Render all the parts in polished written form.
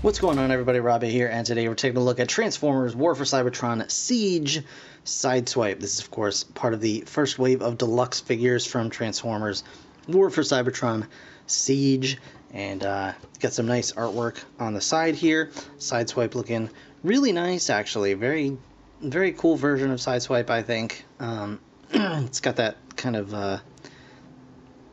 What's going on, everybody? Robbie here, and today we're taking a look at Transformers War for Cybertron Siege Sideswipe. This is, of course, part of the first wave of deluxe figures from Transformers War for Cybertron Siege, and got some nice artwork on the side here. Sideswipe looking really nice, actually. Very cool version of Sideswipe, I think. It's got that kind of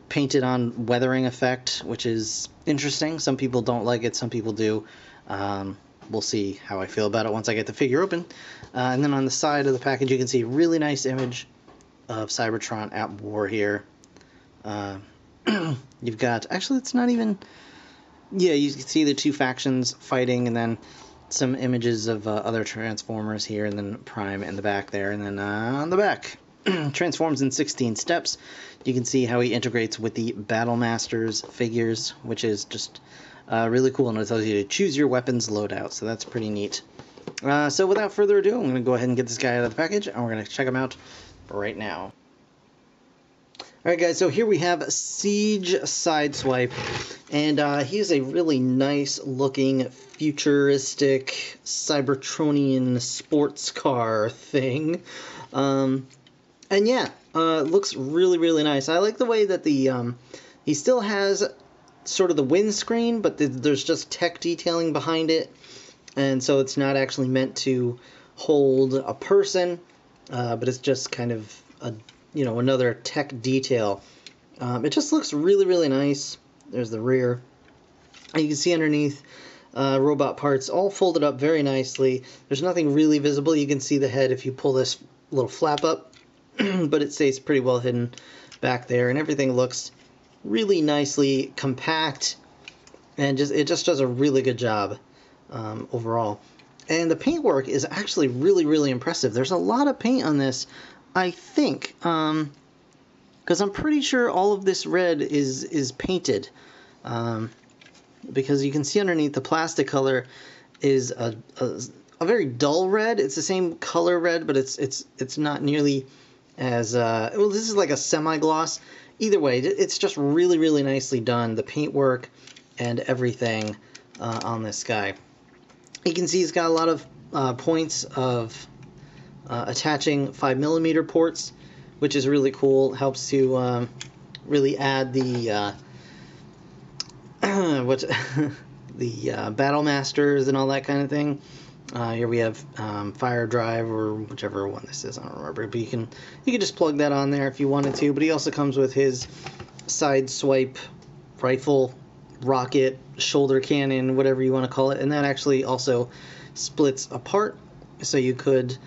painted on weathering effect, which is interesting. Some people don't like it, some people do. We'll see how I feel about it once I get the figure open. And then on the side of the package you can see a really nice image of Cybertron at war here. You've got, actually it's not even, yeah, you can see the two factions fighting, and then some images of other Transformers here, and then Prime in the back there, and then on the back transforms in 16 steps. You can see how he integrates with the Battle Masters figures, which is just really cool, and it tells you to choose your weapons loadout, so that's pretty neat. So without further ado, I'm going to go ahead and get this guy out of the package, and we're going to check him out right now. Alright guys, so here we have Siege Sideswipe, and he is a really nice looking futuristic Cybertronian sports car thing. And yeah, looks really nice. I like the way that the he still has sort of the windscreen, but there's just tech detailing behind it, and so it's not actually meant to hold a person, but it's just kind of a, you know, another tech detail. It just looks really nice. There's the rear. And you can see underneath robot parts all folded up very nicely. There's nothing really visible. You can see the head if you pull this little flap up, but it stays pretty well hidden back there, and everything looks really nicely compact, and it just does a really good job overall. And the paintwork is actually really impressive. There's a lot of paint on this, I think, because I'm pretty sure all of this red is painted, because you can see underneath the plastic color is a very dull red. It's the same color red, but it's not nearly as well, this is like a semi-gloss. Either way, it's just really nicely done, the paintwork and everything on this guy. You can see he's got a lot of points of attaching 5mm ports, which is really cool. Helps to really add the the Battle Masters and all that kind of thing. Here we have Fire Drive, or whichever one this is, I don't remember, but you can just plug that on there if you wanted to. But he also comes with his Sideswipe rifle, rocket, shoulder cannon, whatever you want to call it, and that actually also splits apart, so you could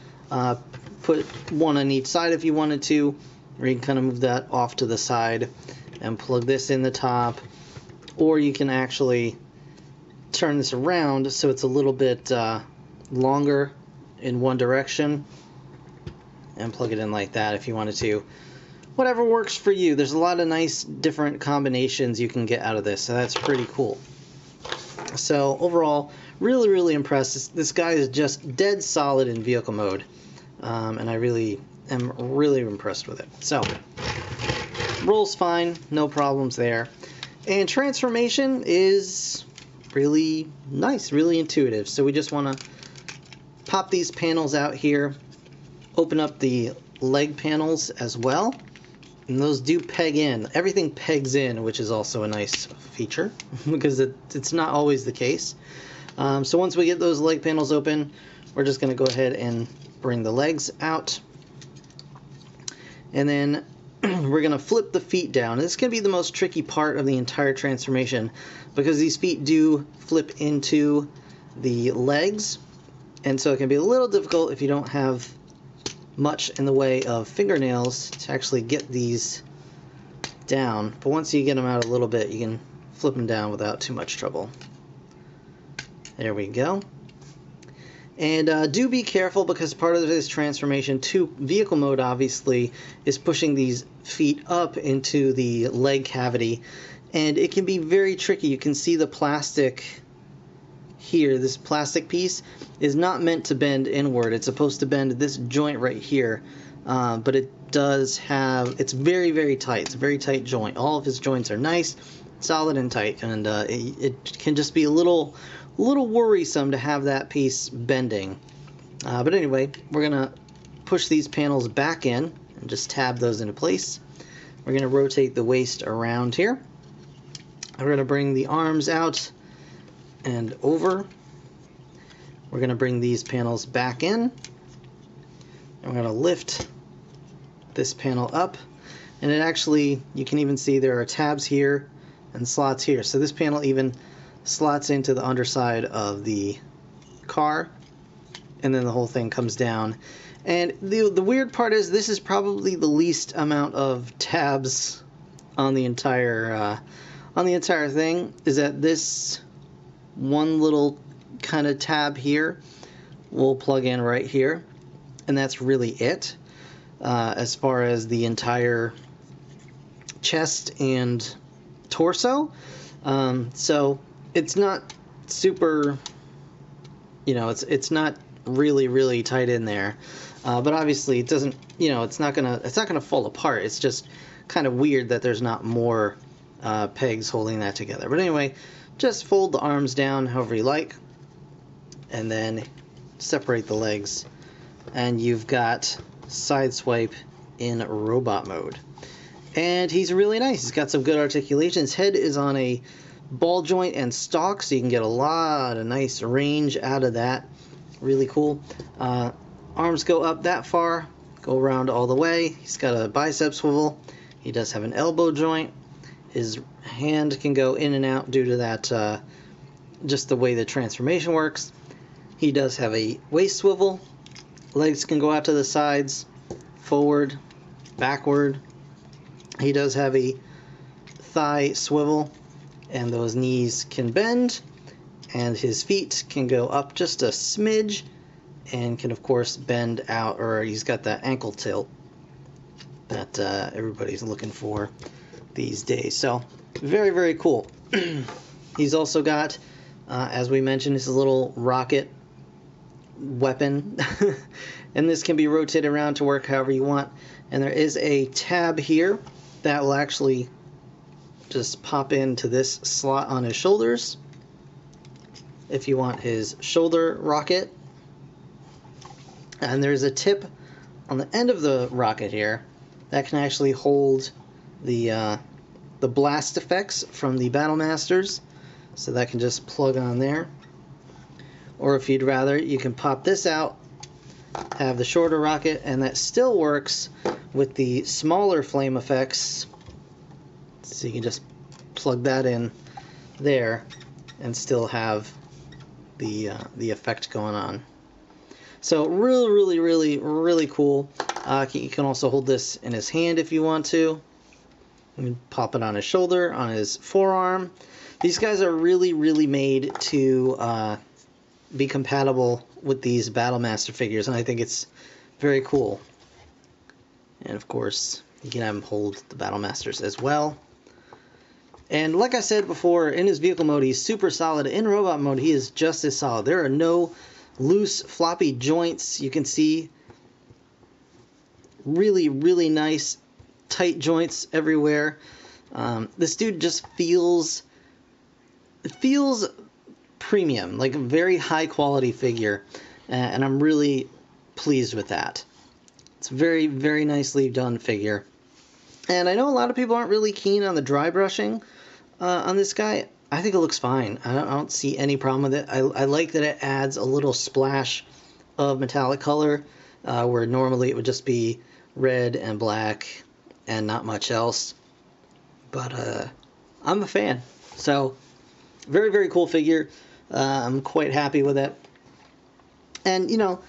put one on each side if you wanted to, or you can kind of move that off to the side and plug this in the top, or you can actually turn this around so it's a little bit longer in one direction and plug it in like that if you wanted to. Whatever works for you. There's a lot of nice different combinations you can get out of this, so that's pretty cool. So overall, really impressed. This guy is just dead solid in vehicle mode, and I really am impressed with it. So rolls fine, no problems there, and transformation is really nice, really intuitive. So we just want to pop these panels out here, open up the leg panels as well, and those do peg in. Everything pegs in, which is also a nice feature because it's not always the case. So once we get those leg panels open, we're just going to go ahead and bring the legs out, and then we're going to flip the feet down. This is going to be the most tricky part of the entire transformation, because these feet do flip into the legs, and so it can be a little difficult if you don't have much in the way of fingernails to actually get these down. But once you get them out a little bit, you can flip them down without too much trouble. There we go. And do be careful, because part of this transformation to vehicle mode obviously is pushing these feet up into the leg cavity, and it can be very tricky. You can see the plastic here. This plastic piece is not meant to bend inward. It's supposed to bend this joint right here, but it does have, it's very, very tight. It's a very tight joint. All of his joints are nice, solid and tight, and it can just be a little worrisome to have that piece bending. But anyway, we're gonna push these panels back in and just tab those into place. We're gonna rotate the waist around here. We're gonna bring the arms out and over. We're gonna bring these panels back in, and we're gonna lift this panel up, and it actually, you can even see there are tabs here and slots here. So this panel even slots into the underside of the car, and then the whole thing comes down. And the weird part is, this is probably the least amount of tabs on the entire thing, is that this one little kind of tab here will plug in right here, and that's really it as far as the entire chest and torso. So it's not super, you know, it's not really tight in there, but obviously it doesn't, you know, it's not gonna fall apart. It's just kind of weird that there's not more pegs holding that together. But anyway, just fold the arms down however you like, and then separate the legs, and you've got Sideswipe in robot mode. And he's really nice. He's got some good articulation. His head is on a ball joint and stalk, so you can get a lot of nice range out of that. Really cool. Arms go up that far, go around all the way. He's got a bicep swivel. He does have an elbow joint. His hand can go in and out due to that, just the way the transformation works. He does have a waist swivel. Legs can go out to the sides, forward, backward. He does have a thigh swivel, and those knees can bend, and his feet can go up just a smidge and can of course bend out, or he's got that ankle tilt that everybody's looking for these days. So very cool. He's also got, as we mentioned, his little rocket weapon and this can be rotated around to work however you want. And there is a tab here that will actually just pop into this slot on his shoulders if you want his shoulder rocket. And there's a tip on the end of the rocket here that can actually hold the blast effects from the Battle Masters, so that can just plug on there. Or if you'd rather, you can pop this out, have the shorter rocket, and that still works with the smaller flame effects. So you can just plug that in there and still have the effect going on. So really cool. You can also hold this in his hand if you want to. You can pop it on his shoulder, on his forearm. These guys are really made to be compatible with these Battlemaster figures, and I think it's very cool. And of course, you can have him hold the Battlemasters as well. And like I said before, in his vehicle mode, he's super solid. In robot mode, he is just as solid. There are no loose, floppy joints. You can see really nice, tight joints everywhere. This dude just feels premium, like a very high quality figure, and I'm really pleased with that. It's a very nicely done figure. And I know a lot of people aren't really keen on the dry brushing on this guy. I think it looks fine. I don't see any problem with it. I like that it adds a little splash of metallic color where normally it would just be red and black and not much else. But I'm a fan. So very cool figure. I'm quite happy with it. And, you know,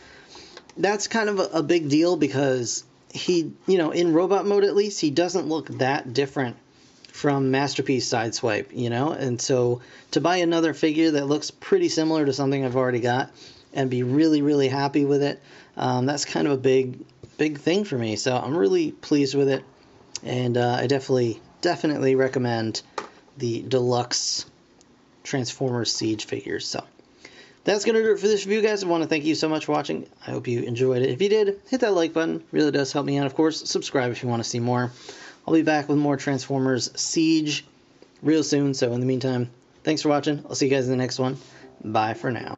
that's kind of a big deal because he, you know, in robot mode at least, he doesn't look that different from Masterpiece Sideswipe, you know? And so to buy another figure that looks pretty similar to something I've already got and be really happy with it, that's kind of a big thing for me. So I'm really pleased with it. And I definitely recommend the deluxe Transformers Siege figures. So that's going to do it for this review, guys. I want to thank you so much for watching. I hope you enjoyed it. If you did, hit that like button. It really does help me out. Of course, subscribe if you want to see more. I'll be back with more Transformers Siege real soon. So in the meantime, thanks for watching. I'll see you guys in the next one. Bye for now.